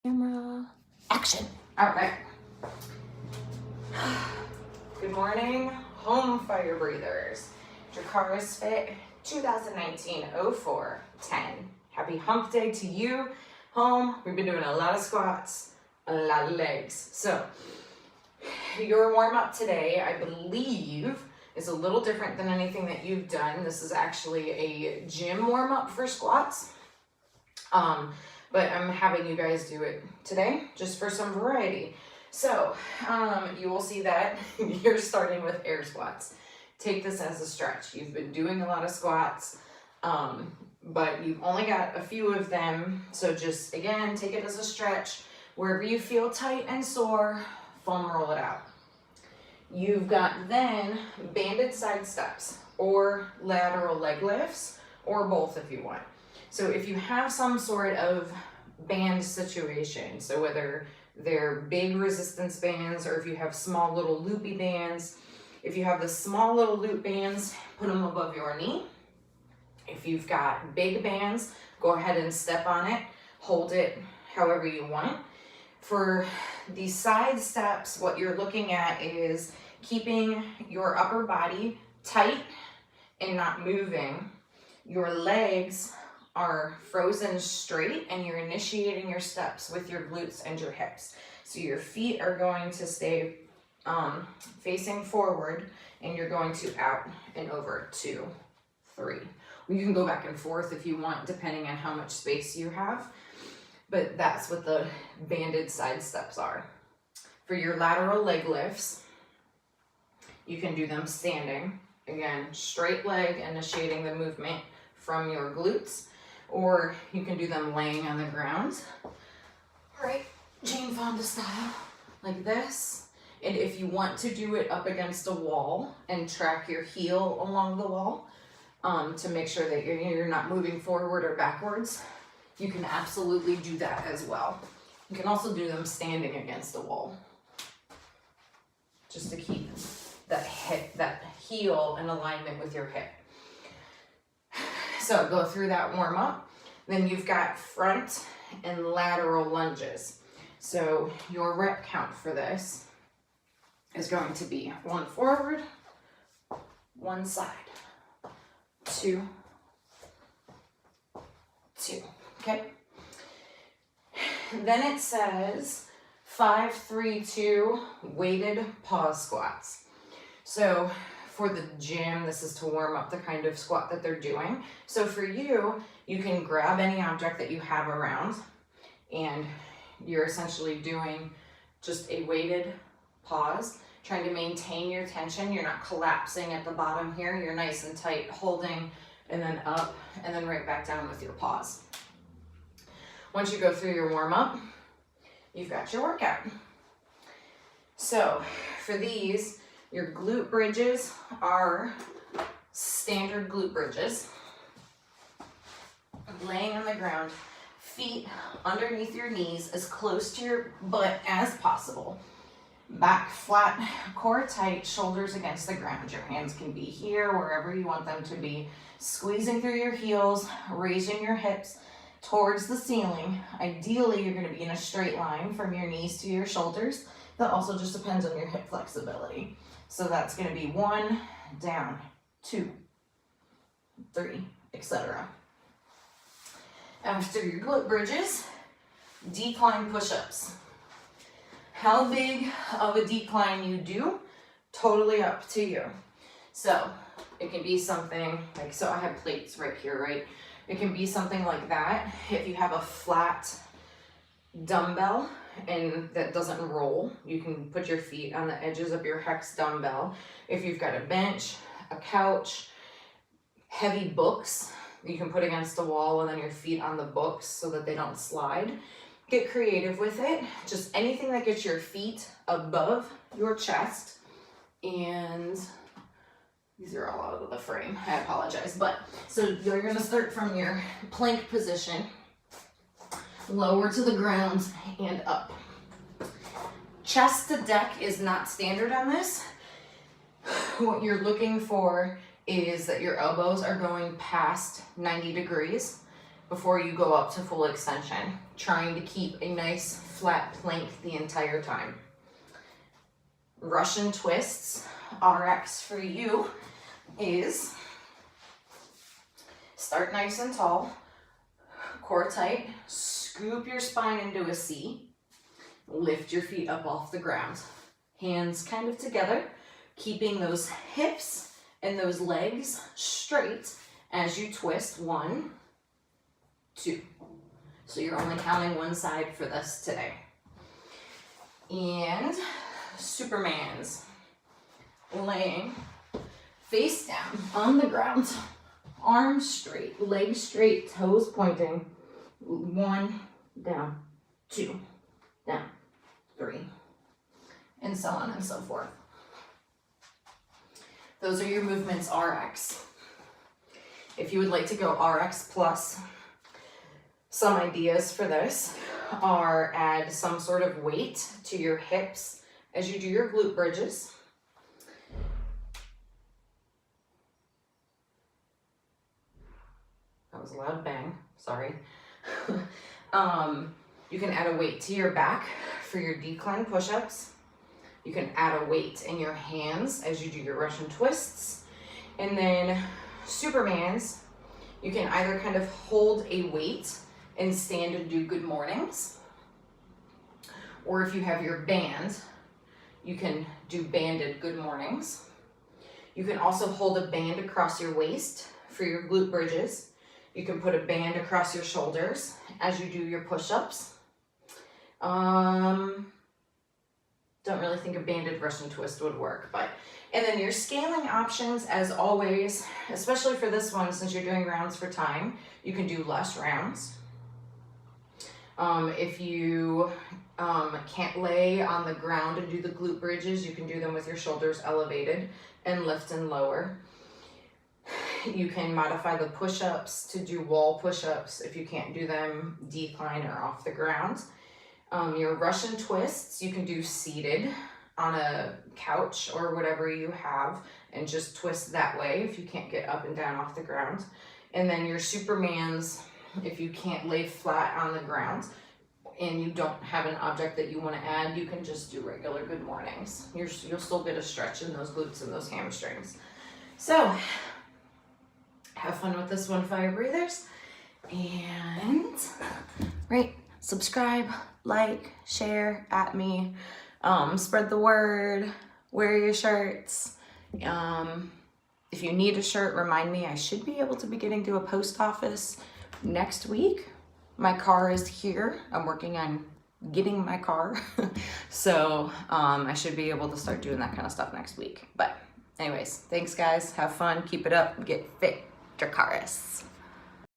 Camera, action. All right. Good morning, home fire breathers. Dracaris Fit 2019-04-10. Happy hump day to you, home. We've been doing a lot of squats, a lot of legs. So your warm up today, I believe, is a little different than anything that you've done. This is actually a gym warm up for squats. But I'm having you guys do it today just for some variety. So you will see that you're starting with air squats. Take this as a stretch. You've been doing a lot of squats, but you've only got a few of them. So just, again, take it as a stretch. Wherever you feel tight and sore, foam roll it out. You've got then banded side steps or lateral leg lifts, or both if you want. So if you have some sort of band situation, so whether they're big resistance bands or if you have small little loopy bands, if you have the small little loop bands, put them above your knee. If you've got big bands, go ahead and step on it, hold it however you want. For the side steps, what you're looking at is keeping your upper body tight and not moving. Your legs are frozen straight and you're initiating your steps with your glutes and your hips. So your feet are going to stay facing forward and you're going to out and over 2, 3. You can go back and forth if you want, depending on how much space you have, but that's what the banded side steps are. For your lateral leg lifts, you can do them standing. Again, straight leg initiating the movement from your glutes, or you can do them laying on the ground. All right, Jane Fonda style, like this. And if you want to do it up against a wall and track your heel along the wall to make sure that you're not moving forward or backwards, you can absolutely do that as well. You can also do them standing against a wall, just to keep that heel in alignment with your hip. So go through that warm up. Then you've got front and lateral lunges. So your rep count for this is going to be 1 forward, 1 side, 2, 2, okay? Then it says 5, 3, 2 weighted pause squats. So for the gym, this is to warm up the kind of squat that they're doing. So for you, you can grab any object that you have around and you're essentially doing just a weighted pause, trying to maintain your tension. You're not collapsing at the bottom here. You're nice and tight, holding, and then up, and then right back down with your pause. Once you go through your warm up, you've got your workout. So for these, your glute bridges are standard glute bridges. Laying on the ground, feet underneath your knees as close to your butt as possible. Back flat, core tight, shoulders against the ground. Your hands can be here, wherever you want them to be. Squeezing through your heels, raising your hips towards the ceiling. Ideally, you're going to be in a straight line from your knees to your shoulders. That also just depends on your hip flexibility. So that's going to be 1, down, 2, 3, etc. After your glute bridges, decline push-ups. How big of a decline you do, totally up to you. So it can be something like, so I have plates right here, right? It can be something like that. If you have a flat dumbbell and that doesn't roll, you can put your feet on the edges of your hex dumbbell. If you've got a bench, a couch, heavy books, you can put against the wall and then your feet on the books so that they don't slide. Get creative with it. Just anything that gets your feet above your chest. And these are all out of the frame, I apologize. But so you're gonna start from your plank position, lower to the ground and up. Chest to deck is not standard on this. What you're looking for is that your elbows are going past 90 degrees before you go up to full extension, trying to keep a nice flat plank the entire time. Russian twists, RX for you is start nice and tall, core tight, scoop your spine into a C, lift your feet up off the ground. Hands kind of together, keeping those hips and those legs straight as you twist. 1, 2. So you're only counting one side for this today. And Supermans, laying face down on the ground, arms straight, legs straight, toes pointing. 1, down, 2, down, 3, and so on and so forth. Those are your movements RX. If you would like to go RX plus, some ideas for this are add some sort of weight to your hips as you do your glute bridges. That was a loud bang, sorry. You can add a weight to your back for your decline push-ups. You can add a weight in your hands as you do your Russian twists. And then Supermans, you can either kind of hold a weight and stand and do good mornings. Or if you have your band, you can do banded good mornings. You can also hold a band across your waist for your glute bridges. You can put a band across your shoulders as you do your push-ups. Don't really think a banded Russian twist would work, and then your scaling options, as always, especially for this one, since you're doing rounds for time, you can do less rounds. If you can't lay on the ground and do the glute bridges, you can do them with your shoulders elevated and lift and lower. You can modify the push-ups to do wall push-ups if you can't do them decline or off the ground. Your Russian twists, you can do seated on a couch or whatever you have and just twist that way if you can't get up and down off the ground. And then your Supermans, if you can't lay flat on the ground and you don't have an object that you want to add, you can just do regular good mornings. You'll still get a stretch in those glutes and those hamstrings. So have fun with this one, fire breathers. And subscribe, like, share, at me, spread the word, wear your shirts. If you need a shirt, remind me. I should be able to be getting to a post office next week. My car is here. I'm working on getting my car. So I should be able to start doing that kind of stuff next week. But anyways, thanks guys. Have fun. Keep it up. Get fit. Dracarys.